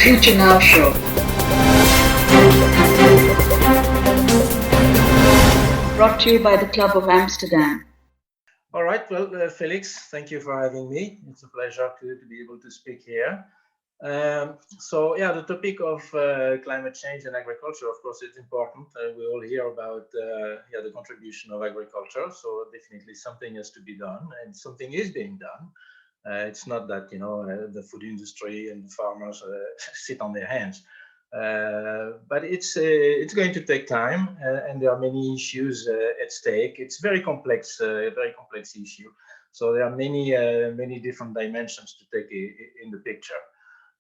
Future Now Show. Brought to you by the Club of Amsterdam. All right, well, Felix, thank you for having me. It's a pleasure to be able to speak here. So the topic of climate change and agriculture, of course, it's important. We all hear about the contribution of agriculture. So definitely something has to be done, and something is being done. It's not that the food industry and the farmers sit on their hands, but it's going to take time, and there are many issues at stake. It's very complex issue. So there are many different dimensions to take in the picture.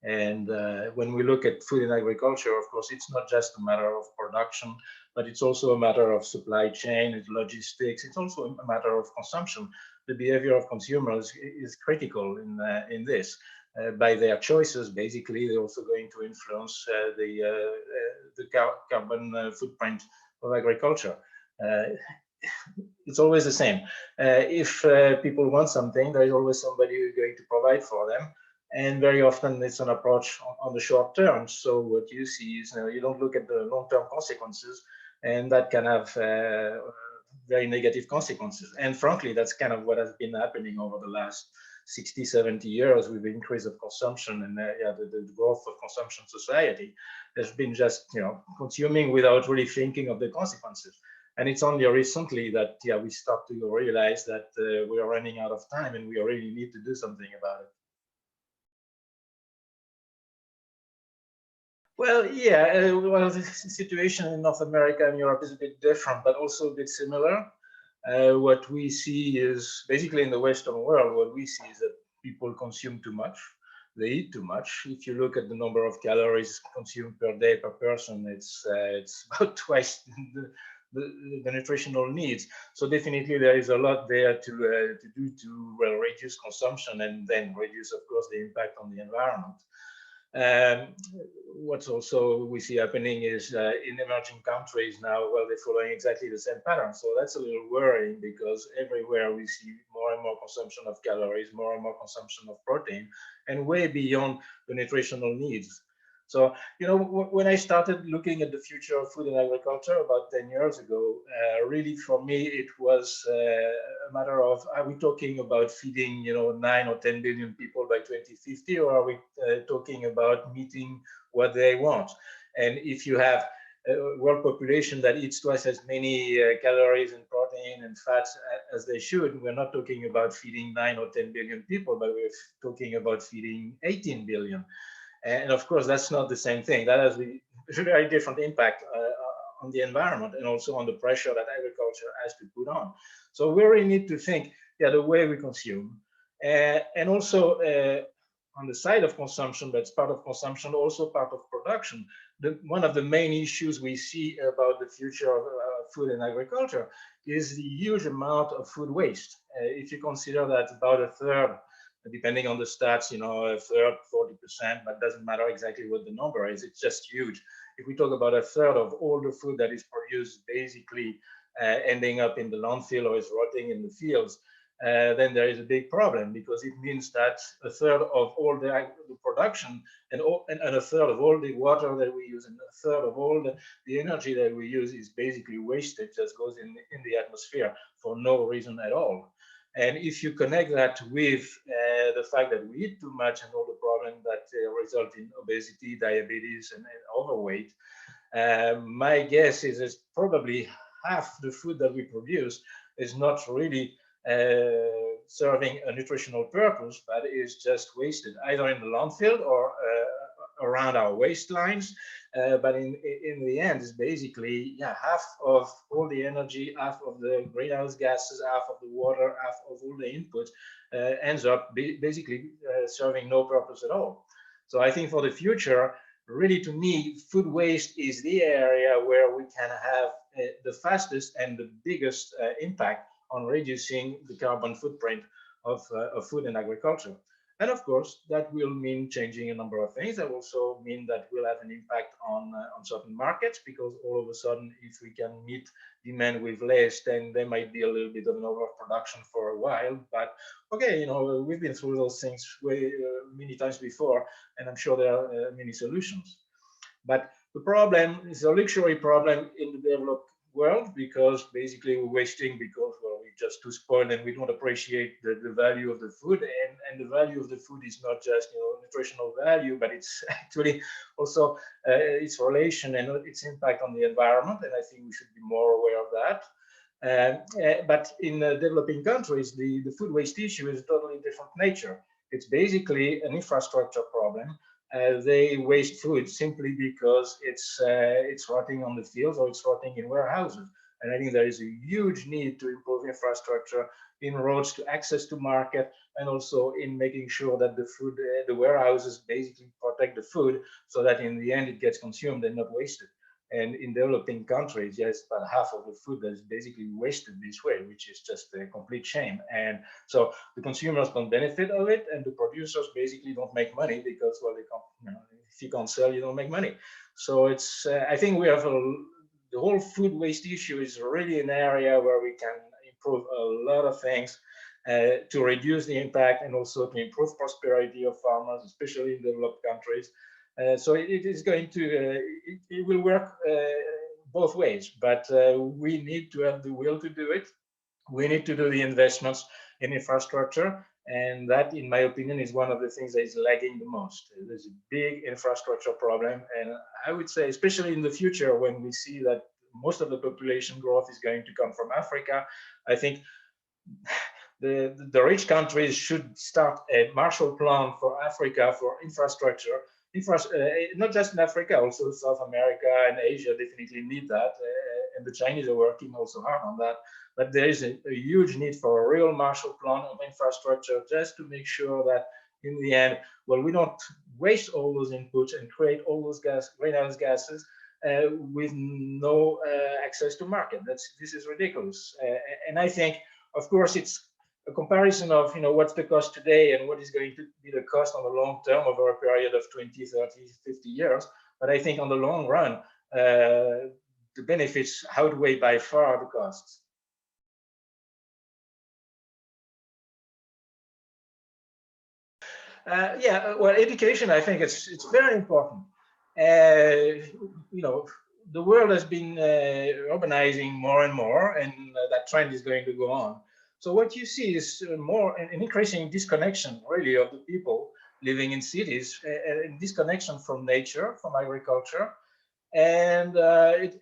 And when we look at food and agriculture, of course, it's not just a matter of production, but it's also a matter of supply chain, it's logistics. It's also a matter of consumption. The behavior of consumers is critical in this. By their choices, basically, they're also going to influence the carbon footprint of agriculture. It's always the same. If people want something, there is always somebody who's going to provide for them. And very often it's an approach on the short term. So what you see is you don't look at the long-term consequences, and that can have very negative consequences. And frankly, that's kind of what has been happening over the last 60, 70 years with the increase of consumption and the growth of consumption society. There's been just consuming without really thinking of the consequences. And it's only recently that we start to realize that we are running out of time and we really need to do something about it. Well, the situation in North America and Europe is a bit different, but also a bit similar. What we see is basically in the Western world, what we see is that people consume too much. They eat too much. If you look at the number of calories consumed per day per person, it's about twice the nutritional needs. So definitely there is a lot there to do to reduce consumption and then reduce, of course, the impact on the environment. What's also we see happening is in emerging countries now, well, they're following exactly the same pattern. So that's a little worrying because everywhere we see more and more consumption of calories, more and more consumption of protein, and way beyond the nutritional needs. So, when I started looking at the future of food and agriculture about 10 years ago, really for me, it was a matter of, are we talking about feeding, 9 or 10 billion people by 2050, or are we talking about meeting what they want? And if you have a world population that eats twice as many calories and protein and fats as they should, we're not talking about feeding 9 or 10 billion people, but we're talking about feeding 18 billion. And of course, that's not the same thing. That has a very different impact on the environment and also on the pressure that agriculture has to put on. So we really need to think, the way we consume, and also on the side of consumption, that's part of consumption, also part of production. One of the main issues we see about the future of food and agriculture is the huge amount of food waste. If you consider that about a third, depending on the stats, a third, 40%, but doesn't matter exactly what the number is, it's just huge. If we talk about a third of all the food that is produced basically ending up in the landfill or is rotting in the fields, then there is a big problem, because it means that a third of all the production and a third of all the water that we use and a third of all the energy that we use is basically wasted, just goes in the atmosphere for no reason at all. And if you connect that with the fact that we eat too much and all the problems that result in obesity, diabetes, and overweight, my guess is that probably half the food that we produce is not really serving a nutritional purpose, but is just wasted either in the landfill or around our waistlines. But in the end, it's basically half of all the energy, half of the greenhouse gases, half of the water, half of all the input ends up basically serving no purpose at all. So I think for the future, really, to me, food waste is the area where we can have the fastest and the biggest impact on reducing the carbon footprint of food and agriculture. And of course, that will mean changing a number of things. That will also mean that we'll have an impact on certain markets, because all of a sudden, if we can meet demand with less, then there might be a little bit of an overproduction for a while. But okay, we've been through those things many times before, and I'm sure there are many solutions. But the problem is a luxury problem in the developed world, because basically we're wasting because, well, we're just too spoiled and we don't appreciate the value of the food. And the value of the food is not just nutritional value, but it's actually also its relation and its impact on the environment. And I think we should be more aware of that. But in developing countries, the food waste issue is a totally different nature. It's basically an infrastructure problem. They waste food simply because it's rotting on the fields or it's rotting in warehouses. And I think there is a huge need to improve infrastructure in roads, to access to market, and also in making sure that the food, the warehouses basically protect the food so that in the end it gets consumed and not wasted. And in developing countries, yes, about half of the food that is basically wasted this way, which is just a complete shame. And so the consumers don't benefit of it, and the producers basically don't make money because, well, they can't, if you can't sell, you don't make money. So it's, I think we have the whole food waste issue is really an area where we can improve a lot of things to reduce the impact and also to improve prosperity of farmers, especially in developed countries. So it is going to, it will work both ways, but we need to have the will to do it. We need to do the investments in infrastructure. And that, in my opinion, is one of the things that is lagging the most. There's a big infrastructure problem. And I would say, especially in the future, when we see that most of the population growth is going to come from Africa, I think the rich countries should start a Marshall Plan for Africa for infrastructure. Not just in Africa, also South America and Asia definitely need that. And the Chinese are working also hard on that. But there is a huge need for a real Marshall Plan of infrastructure, just to make sure that in the end, well, we don't waste all those inputs and create all those greenhouse gases with no access to market. This is ridiculous. And I think, of course, it's a comparison of what's the cost today and what is going to be the cost on the long term over a period of 20, 30, 50 years. But I think on the long run, the benefits outweigh by far the costs. Well, education, I think it's very important. The world has been urbanizing more and more, and that trend is going to go on. So what you see is more an increasing disconnection, really, of the people living in cities, and disconnection from nature, from agriculture. And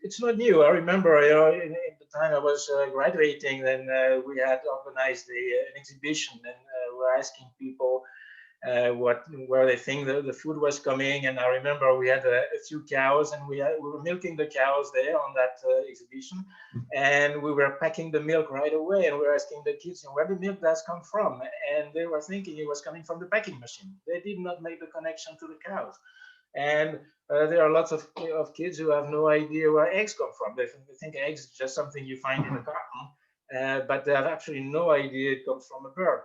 it's not new. I remember, in the time I was graduating, then we had organized an exhibition, and we're asking people where they think the food was coming. And I remember we had a few cows, and we were milking the cows there on that exhibition, and we were packing the milk right away, and we were asking the kids where the milk does come from, and they were thinking it was coming from the packing machine. They did not make the connection to the cows. And there are lots of kids who have no idea where eggs come from. They think eggs is just something you find in a carton, but they have actually no idea it comes from a bird.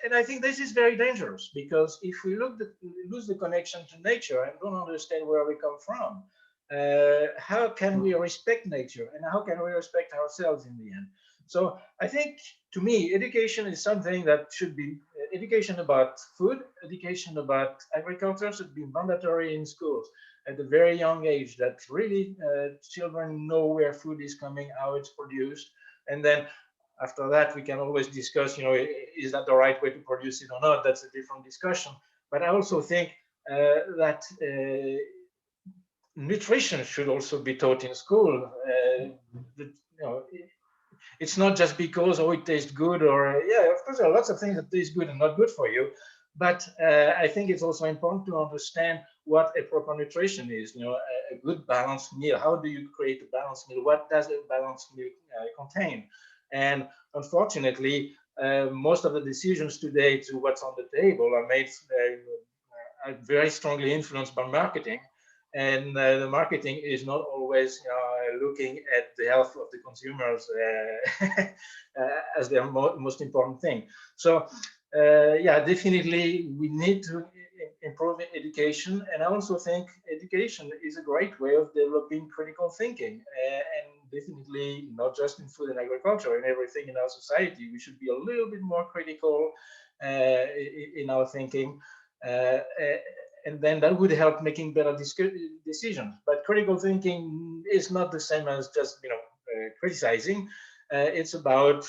And I think this is very dangerous, because if we lose the connection to nature and don't understand where we come from, how can we respect nature, and how can we respect ourselves in the end? So I think, to me, education is something that should be education about food, education about agriculture should be mandatory in schools at a very young age, that really children know where food is coming, how it's produced. And then after that, we can always discuss, is that the right way to produce it or not? That's a different discussion. But I also think that nutrition should also be taught in school. It's not just because, it tastes good, or of course there are lots of things that taste good and not good for you. But I think it's also important to understand what a proper nutrition is. A good balanced meal. How do you create a balanced meal? What does a balanced meal contain? And unfortunately, most of the decisions today to what's on the table are made are very strongly influenced by marketing. And the marketing is not always looking at the health of the consumers as their most important thing. So yeah, definitely we need to improve education. And I also think education is a great way of developing critical thinking. And definitely not just in food and agriculture, in everything in our society, we should be a little bit more critical in our thinking. Uh, and then that would help making better decisions. But critical thinking is not the same as just, criticizing. It's about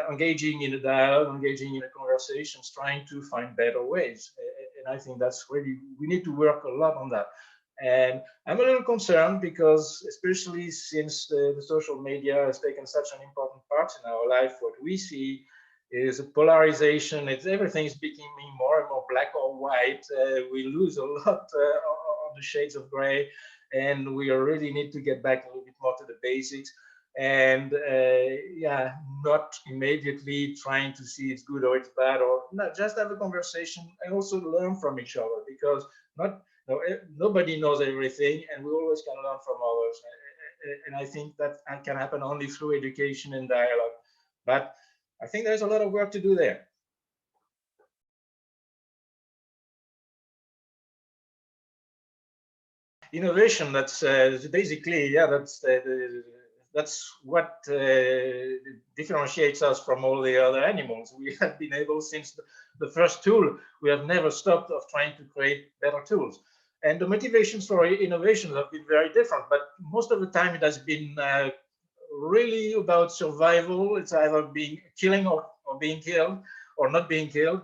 engaging in a dialogue, engaging in a conversations, trying to find better ways. And I think that's really, we need to work a lot on that. And I'm a little concerned because, especially since the social media has taken such an important part in our life, what we see is a polarization. It's everything is becoming more and more black or white. We lose a lot on the shades of gray, and we really need to get back a little bit more to the basics. And yeah, not immediately trying to see it's good or it's bad, or not, just have a conversation and also learn from each other, because not no, nobody knows everything, and we always can learn from others. And I think that can happen only through education and dialogue. But I think there's a lot of work to do there. Innovation, that's basically, yeah, that's what differentiates us from all the other animals. We have been able, since the first tool, we have never stopped of trying to create better tools. And the motivations for innovations have been very different, but most of the time it has been really about survival. It's either being killing or being killed or not being killed.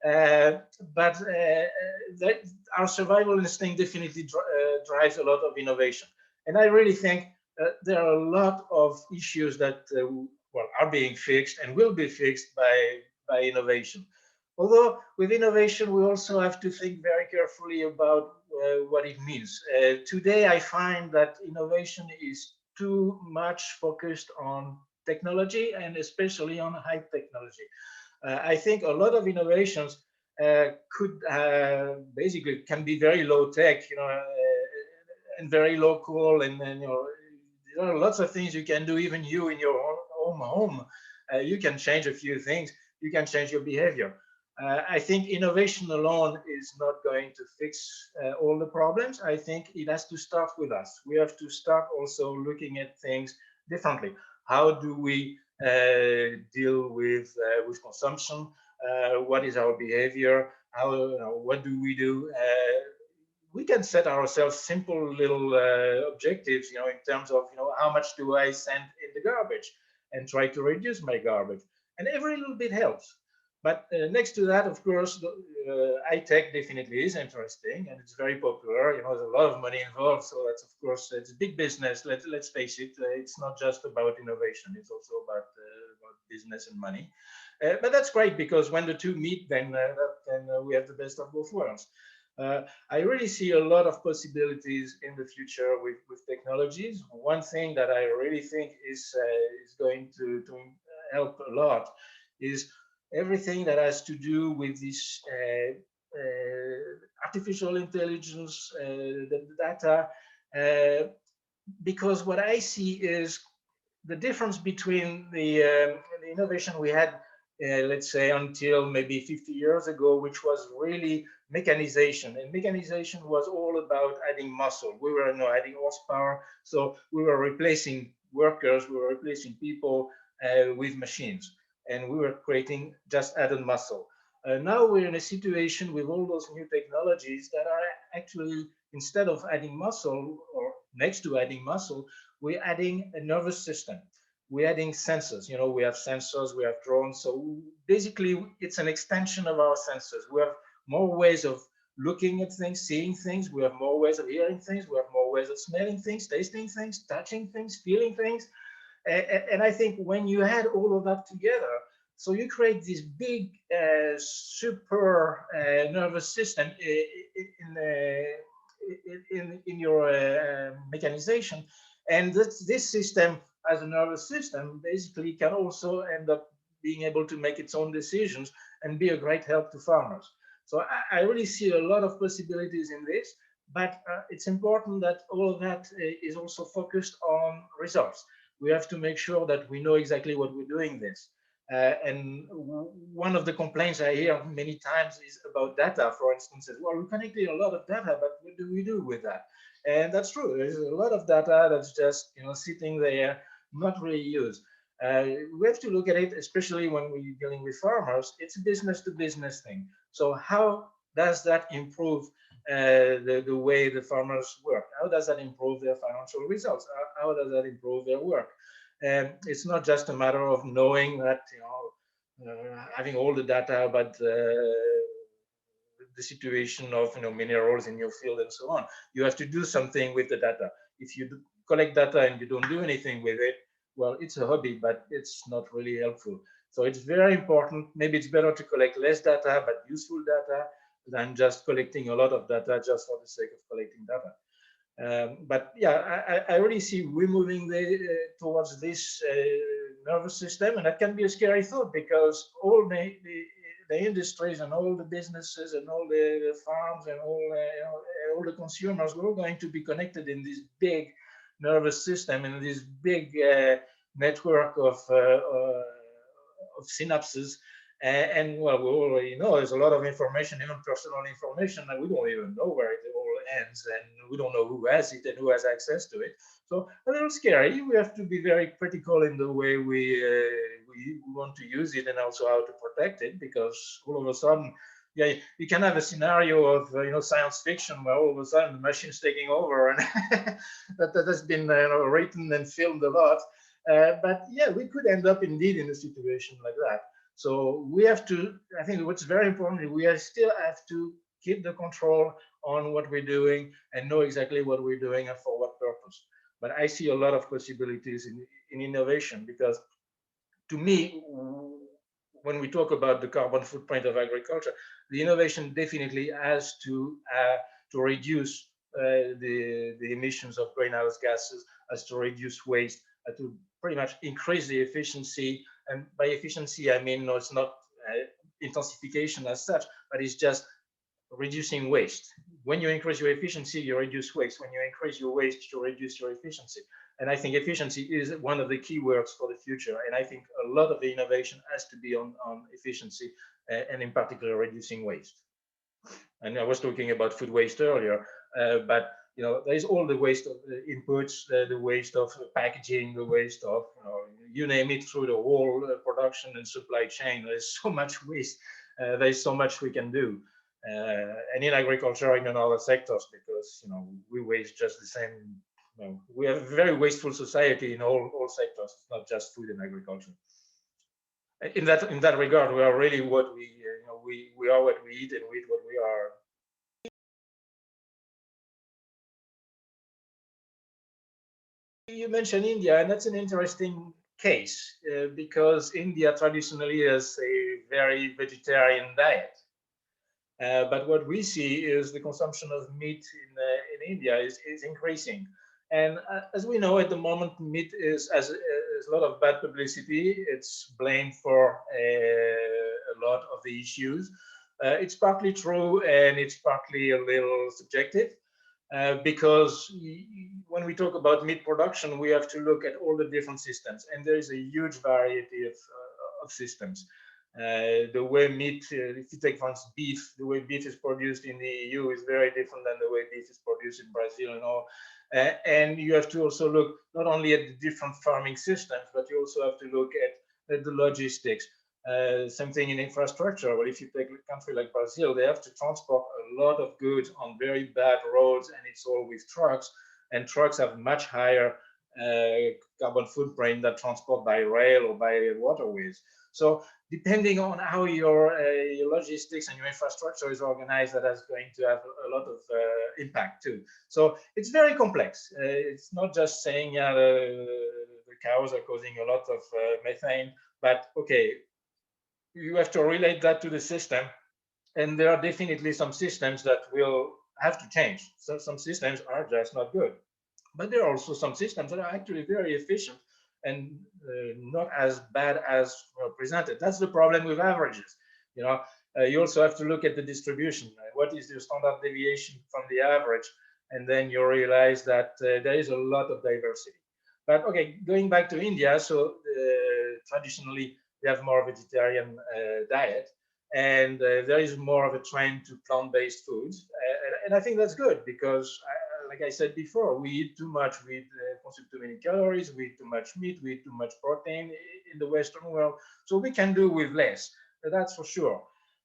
Uh, but that, our survival instinct definitely drives a lot of innovation. And I really think there are a lot of issues that well, are being fixed and will be fixed by innovation. Although with innovation, we also have to think very carefully about what it means. Today, I find that innovation is too much focused on technology, and especially on high technology. I think a lot of innovations could basically can be very low tech, and very local, and there are lots of things you can do, even you in your own home. You can change a few things. You can change your behavior. I think innovation alone is not going to fix all the problems. I think it has to start with us. We have to start also looking at things differently. How do we deal with consumption? What is our behavior? How, what do we do? We can set ourselves simple little objectives, in terms of, how much do I send in the garbage, and try to reduce my garbage. And every little bit helps. But next to that, of course, high tech definitely is interesting, and it's very popular. There's a lot of money involved, so that's, of course, it's big business. Let's face it. It's not just about innovation; it's also about business and money. But that's great, because when the two meet, then we have the best of both worlds. I really see a lot of possibilities in the future with technologies. One thing that I really think is going to help a lot is everything that has to do with this artificial intelligence, the data, uh, because what I see is the difference between the innovation we had, let's say, until maybe 50 years ago, which was really mechanization. And mechanization was all about adding muscle. We were adding horsepower. So we were replacing workers, we were replacing people with machines. And we were creating just added muscle. Now we're in a situation with all those new technologies that are actually, instead of adding muscle, or next to adding muscle, we're adding a nervous system. We're adding sensors. We have sensors, we have drones. So basically, it's an extension of our senses. We have more ways of looking at things, seeing things. We have more ways of hearing things. We have more ways of smelling things, tasting things, touching things, feeling things. And I think when you add all of that together, so you create this big super nervous system in your mechanization. And this system, as a nervous system, basically can also end up being able to make its own decisions and be a great help to farmers. So I really see a lot of possibilities in this, but it's important that all of that is also focused on results. We have to make sure that we know exactly what we're doing this. And one of the complaints I hear many times is about data. For instance, is, well, we connected a lot of data, but what do we do with that? And that's true. There's a lot of data that's just sitting there, not really used. We have to look at it, especially when we're dealing with farmers. It's a business-to-business thing. So how does that improve the way the farmers work? How does that improve their financial results? How does that improve their work? And it's not just a matter of knowing that, having all the data about the situation of minerals in your field and so on. You have to do something with the data. If you collect data and you don't do anything with it, well, it's a hobby, but it's not really helpful. So it's very important. Maybe it's better to collect less data, but useful data, than just collecting a lot of data just for the sake of collecting data. But yeah, I really see we're moving towards this nervous system, and that can be a scary thought because all the industries and all the businesses and all the farms and all the consumers, we're all going to be connected in this big nervous system, in this big network of synapses. And well, we already know there's a lot of information, even personal information, and we don't even know where it all ends, and we don't know who has it and who has access to it. So a little scary. We have to be very critical in the way we want to use it, and also how to protect it, because all of a sudden, yeah, you can have a scenario of science fiction where all of a sudden the machine's taking over, and that has been written and filmed a lot. But yeah, we could end up indeed in a situation like that. So we have to, I think what's very important, we still have to keep the control on what we're doing and know exactly what we're doing and for what purpose. But I see a lot of possibilities in innovation, because to me, when we talk about the carbon footprint of agriculture, the innovation definitely has to reduce the emissions of greenhouse gases, has to reduce waste, to pretty much increase the efficiency. And by efficiency, I mean, no, it's not intensification as such, but it's just reducing waste. When you increase your efficiency, you reduce waste. When you increase your waste, you reduce your efficiency. And I think efficiency is one of the key words for the future. And I think a lot of the innovation has to be on efficiency, and in particular reducing waste. And I was talking about food waste earlier, but there's all the waste of inputs, the waste of packaging, the waste of you name it, through the whole production and supply chain. There's so much waste. There's so much we can do, and in agriculture and in other sectors, because we waste just the same. We have a very wasteful society in all sectors, not just food and agriculture. In that regard, we are really what we are what we eat, and we eat what we are. You mentioned India, and that's an interesting case, because India traditionally has a very vegetarian diet. But what we see is the consumption of meat in India is increasing. And as we know, at the moment, meat has a lot of bad publicity. It's blamed for a lot of the issues. It's partly true, and it's partly a little subjective. Because when we talk about meat production, we have to look at all the different systems, and there is a huge variety of systems. The way meat, if you take for instance beef, the way beef is produced in the EU is very different than the way beef is produced in Brazil and all. And you have to also look not only at the different farming systems, but you also have to look at the logistics. Same thing in infrastructure. Well, if you take a country like Brazil, they have to transport a lot of goods on very bad roads, and it's all with trucks. And trucks have much higher carbon footprint than transport by rail or by waterways. So depending on how your logistics and your infrastructure is organized, that is going to have a lot of impact too. So it's very complex. It's not just saying, yeah, the cows are causing a lot of methane, but okay, you have to relate that to the system. And there are definitely some systems that will have to change. So some systems are just not good. But there are also some systems that are actually very efficient and not as bad as presented. That's the problem with averages. You also have to look at the distribution. What is the standard deviation from the average? And then you realize that there is a lot of diversity. But okay, going back to India, so traditionally they have more vegetarian diet, and there is more of a trend to plant-based foods, and I think that's good because, like I said before, we eat too much, we consume too many calories, we eat too much meat, we eat too much protein in the Western world, so we can do with less. That's for sure.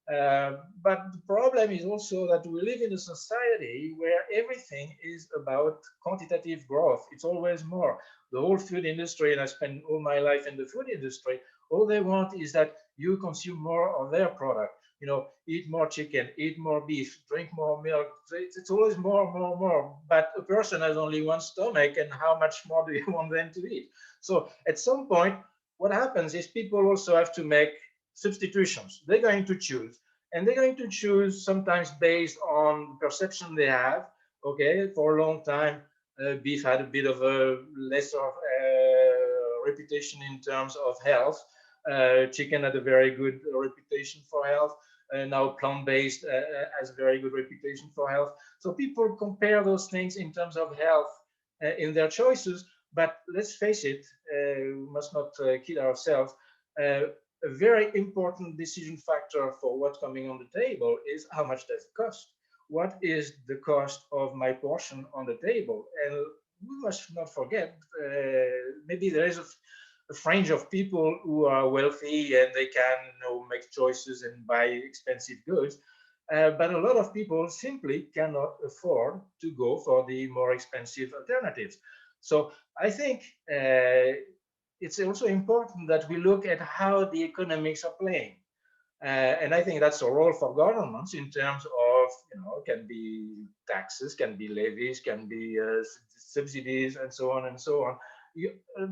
But the problem is also that we live in a society where everything is about quantitative growth. It's always more. The whole food industry, and I spent all my life in the food industry, all they want is that you consume more of their product. You know, eat more chicken, eat more beef, drink more milk. It's always more, more, more. But a person has only one stomach, and how much more do you want them to eat? So at some point, what happens is people also have to make substitutions. They're going to choose, and they're going to choose sometimes based on the perception they have. Okay, for a long time, beef had a bit of a lesser reputation in terms of health. Chicken had a very good reputation for health. Now plant-based has a very good reputation for health. So people compare those things in terms of health in their choices. But let's face it, we must not kid ourselves. A very important decision factor for what's coming on the table is how much does it cost? What is the cost of my portion on the table? And we must not forget, maybe there is a fringe of people who are wealthy and they can, you know, make choices and buy expensive goods. But a lot of people simply cannot afford to go for the more expensive alternatives. So I think it's also important that we look at how the economics are playing. And I think that's a role for governments in terms of, you know, can be taxes, can be levies, can be subsidies, and so on and so on.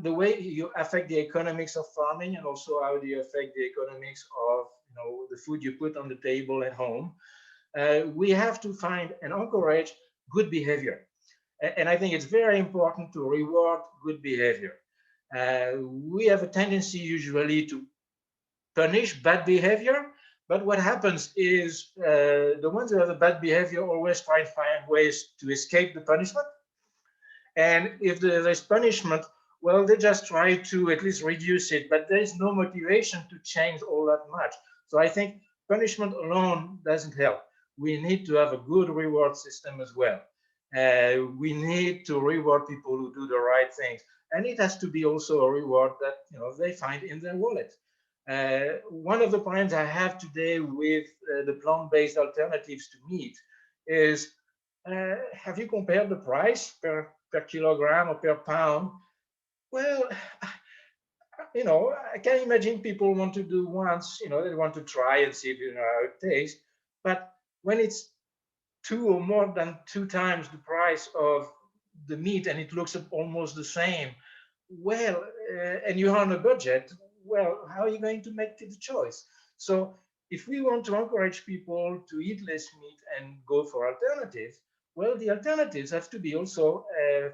The way you affect the economics of farming, and also how do you affect the economics of, you know, the food you put on the table at home. We have to find and encourage good behavior. And I think it's very important to reward good behavior. We have a tendency usually to punish bad behavior, but what happens is the ones who have a bad behavior always try to find ways to escape the punishment. And if there's punishment, well, they just try to at least reduce it, but there is no motivation to change all that much. So I think punishment alone doesn't help. We need to have a good reward system as well. We need to reward people who do the right things, and it has to be also a reward that, you know, they find in their wallet. One of the problems I have today with the plant-based alternatives to meat is, have you compared the price per kilogram or per pound? Well, you know, I can imagine people want to do once, you know, they want to try and see if, you know, how it tastes. But when it's two or more than two times the price of the meat and it looks almost the same, well, and you're on a budget, well, how are you going to make the choice? So if we want to encourage people to eat less meat and go for alternatives, well, the alternatives have to be also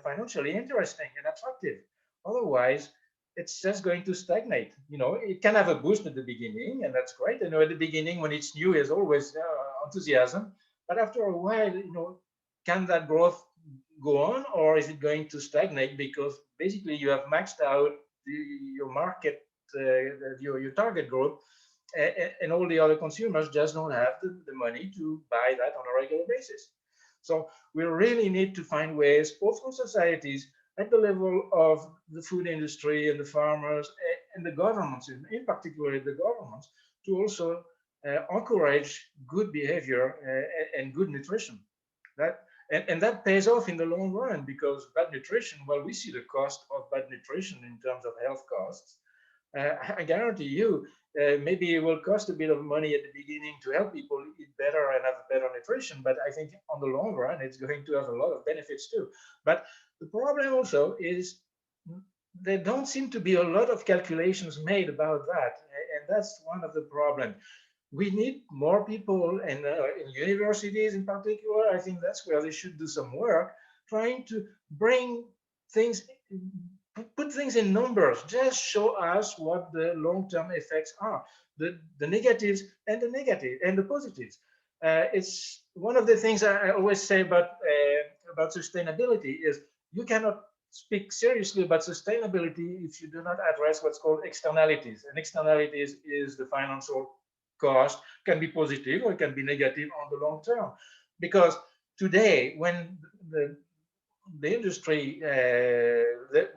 financially interesting and attractive. Otherwise, it's just going to stagnate. You know, it can have a boost at the beginning, and that's great. I know at the beginning, when it's new, there's always enthusiasm. But after a while, you know, can that growth go on, or is it going to stagnate because basically you have maxed out your market, your target group, and all the other consumers just don't have the money to buy that on a regular basis. So we really need to find ways, both from societies at the level of the food industry and the farmers and the governments, in particular the governments, to also encourage good behavior and good nutrition. That and that pays off in the long run, because bad nutrition, well, we see the cost of bad nutrition in terms of health costs. I guarantee you, maybe it will cost a bit of money at the beginning to help people eat better and have better nutrition, but I think on the long run, it's going to have a lot of benefits too. But the problem also is there don't seem to be a lot of calculations made about that, and that's one of the problems. We need more people, and in universities in particular, I think that's where they should do some work, trying to bring things, put things in numbers, just show us what the long-term effects are, the negatives and the positives. It's one of the things I always say about sustainability is you cannot speak seriously about sustainability if you do not address what's called externalities. And externalities is the financial cost, can be positive or it can be negative on the long term. Because today, when the industry,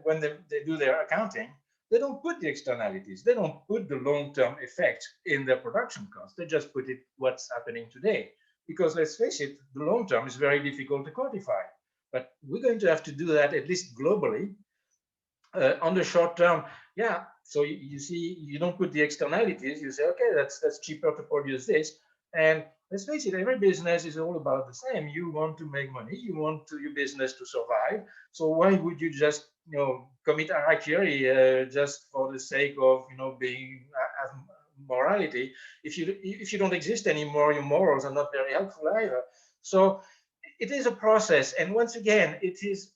when they do their accounting, they don't put the externalities, they don't put the long-term effect in their production costs. They just put it what's happening today. Because let's face it, the long term is very difficult to quantify. But we're going to have to do that at least globally. On the short term, yeah. So you see, you don't put the externalities. You say, okay, that's cheaper to produce this. And let's face it, every business is all about the same. You want to make money. You want your business to survive. So why would you just commit harakiri just for the sake of being as morality? If you don't exist anymore, your morals are not very helpful either. So it is a process, and once again, it is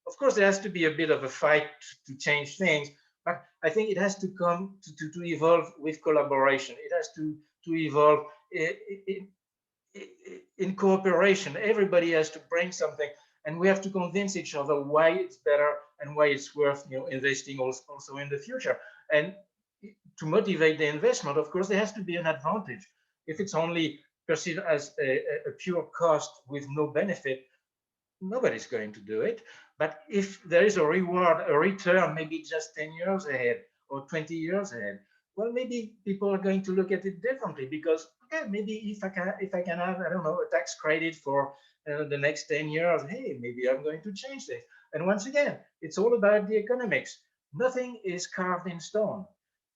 of course, there has to be a bit of a fight to change things, but I think it has to come to evolve with collaboration. It has to evolve in cooperation. Everybody has to bring something, and we have to convince each other why it's better and why it's worth investing also in the future. And to motivate the investment, of course, there has to be an advantage. If it's only perceived as a pure cost with no benefit, nobody's going to do it. But if there is a reward, a return, maybe just 10 years ahead or 20 years ahead, well, maybe people are going to look at it differently because, okay, maybe if I can have, I don't know, a tax credit for the next 10 years, hey, maybe I'm going to change this. And once again, it's all about the economics. Nothing is carved in stone.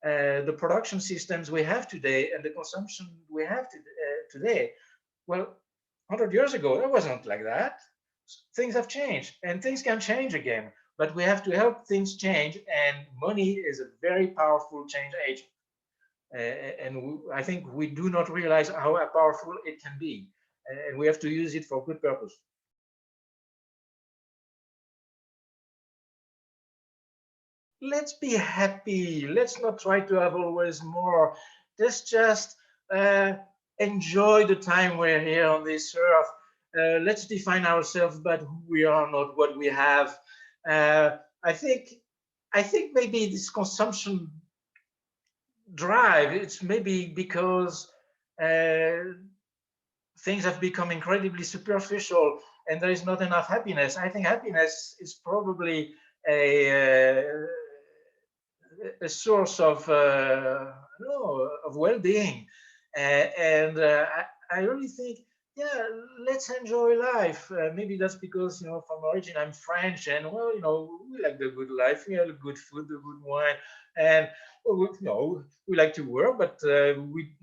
The production systems we have today and the consumption we have today, well, 100 years ago, it wasn't like that. Things have changed and things can change again, but we have to help things change, and money is a very powerful change agent. And I think we do not realize how powerful it can be, and we have to use it for good purpose. Let's be happy. Let's not try to have always more. Let's just enjoy the time we're here on this earth. Let's define ourselves by who we are, not what we have. I think maybe this consumption drive, it's maybe because things have become incredibly superficial and there is not enough happiness. I think happiness is probably a source of of well-being, and I really think, yeah, let's enjoy life. Maybe that's because from origin I'm French, and well, we like the good life. We have the good food, the good wine, and well, we like to work, but we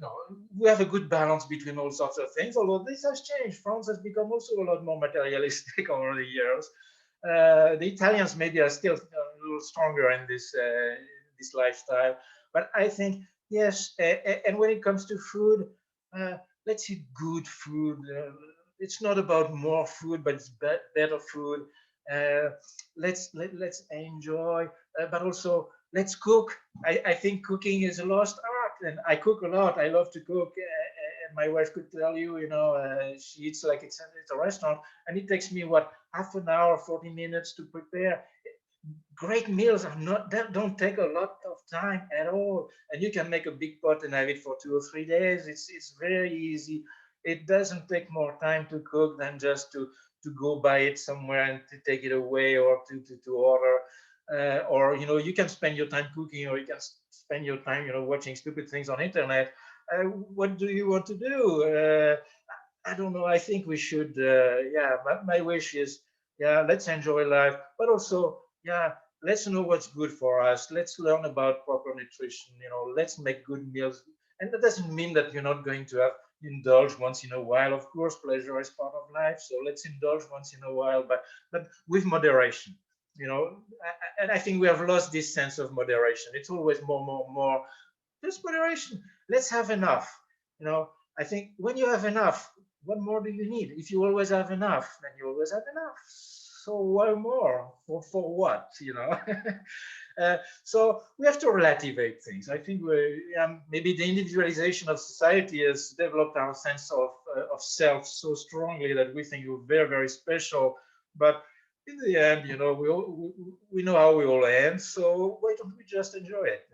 have a good balance between all sorts of things. Although this has changed, France has become also a lot more materialistic over the years. The Italians maybe are still a little stronger in this lifestyle, but I think yes. And when it comes to food, let's eat good food. It's not about more food, but it's better food. Let's enjoy, but also let's cook. I think cooking is a lost art, and I cook a lot. I love to cook. And my wife could tell you, she eats like it's a restaurant, and it takes me what, half an hour, 40 minutes to prepare. Great meals are not, that don't take a lot of time at all, and you can make a big pot and have it for 2 or 3 days. It's very easy. It doesn't take more time to cook than just to go buy it somewhere and to take it away, or to order, or you can spend your time cooking, or you can spend your time watching stupid things on internet. What do you want to do? I don't know. I think we should, yeah, my wish is, yeah, let's enjoy life, but also, yeah, let's know what's good for us. Let's learn about proper nutrition. Let's make good meals. And that doesn't mean that you're not going to have indulge once in a while. Of course, pleasure is part of life. So let's indulge once in a while, but with moderation. And I think we have lost this sense of moderation. It's always more. Just moderation. Let's have enough. I think when you have enough, what more do you need? If you always have enough, then you always have enough. So why more? For what? So we have to relativate things. I think maybe the individualization of society has developed our sense of self so strongly that we think we're very, very special. But in the end, we know how we all end. So why don't we just enjoy it?